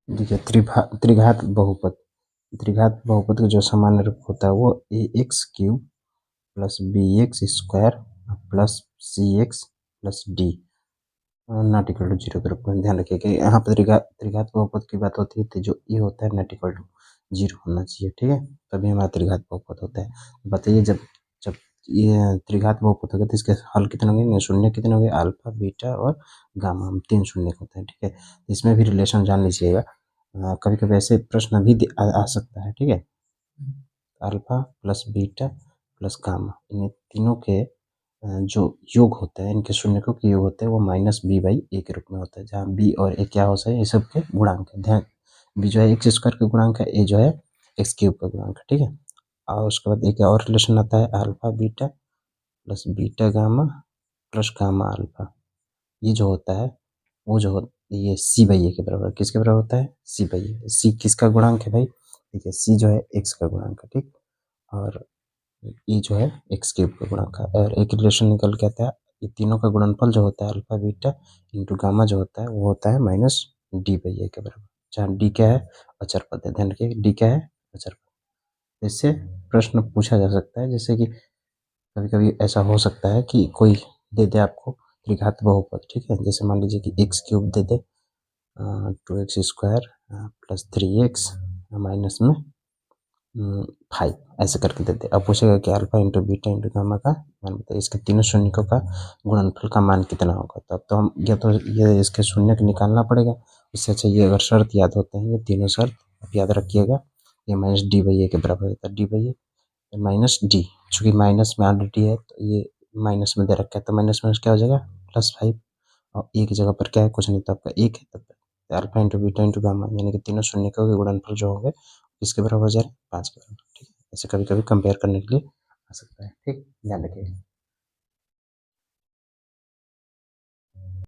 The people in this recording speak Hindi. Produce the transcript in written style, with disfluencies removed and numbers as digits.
देखिए त्रिघात बहुपद, त्रिघात बहुपद का जो सामान्य रूप होता है वो ax³ plus bx² plus cx plus d not equal to 0 के रूप में। ध्यान रखिए कि यहाँ पर त्रिघात बहुपद की बात होती है तो जो ए होता है नॉट इक्वल टू 0 होना चाहिए, ठीक है, तभी हमारा त्रिघात बहुपद होता है। बताइए जब जब ये त्रिघात बहुपद होगा तो इसके हल कितने होंगे, शून्य कितने होंगे, अल्फा बीटा और गामा, हम 3 शून्य होते हैं, ठीक है। इसमें भी रिलेशन जान लीजिएगा, कभी कभी ऐसे प्रश्न भी आ सकता है, ठीक है। Alpha plus beta plus gamma, इन तीनों के जो योग होता है, इनके शून्यकों के योग होते हैं वो -b/a के रूप में होता है, जहाँ b और a क्या होता है, ये सब के गुणांक है। ध्यान, b जो है x² का गुणांक है, a जो है x³ का गुणांक है, ठीक है। और उसके बाद एक और रिलेशन आता है alpha beta plus beta gamma plus gamma alpha. ये जो होता है वो ये c/a के बराबर, किसके बराबर होता है, c/a। c किसका गुणांक है भाई, देखिए c जो है x का गुणांक है, ठीक, और ये जो है x³ का गुणांक है। और एक रिलेशन निकल के आता है, ये तीनों का गुणनफल जो होता है अल्फा बीटा इंटू गामा जो होता है वो होता है -d/a के बराबर, जहाँ d क्या है, अचर पद है। ध्यान रखिए d क्या है, अचर पद। इससे प्रश्न पूछा जा सकता है, जैसे कि कभी कभी ऐसा हो सकता है कि कोई दे दे आपको त्रिघात बहुपद, ठीक है, जैसे मान लीजिए कि x³ दे दे 2x² प्लस 3x माइनस में 5 ऐसे करके देते। अब पूछेगा कि alpha into beta into gamma का मान बताइए, इसके तीनों शून्यकों का गुणनफल का मान कितना होगा। तो अब तो हम ये इसके शून्यक निकालना पड़ेगा। इससे अच्छा ये अगर शर्त याद होते हैं, ये तीनों शर्त आप याद रखिएगा, ये -d/a के बराबर होता है, d/a -d, चूँकि माइनस में ऑलरेडी है तो ये माइनस में दे रखा है, तो माइनस माइनस क्या हो जाएगा +5, और ए की जगह पर क्या है, कुछ नहीं, तो आपका 1 है, तब alpha into beta into gamma यानी कि तीनों शून्यकों के गुणनफल जो होंगे किसके बराबर हो जाए, 5 के बराबर, ठीक है। ऐसे कभी कभी कंपेयर करने के लिए आ सकता है, ठीक, ध्यान रखिएगा।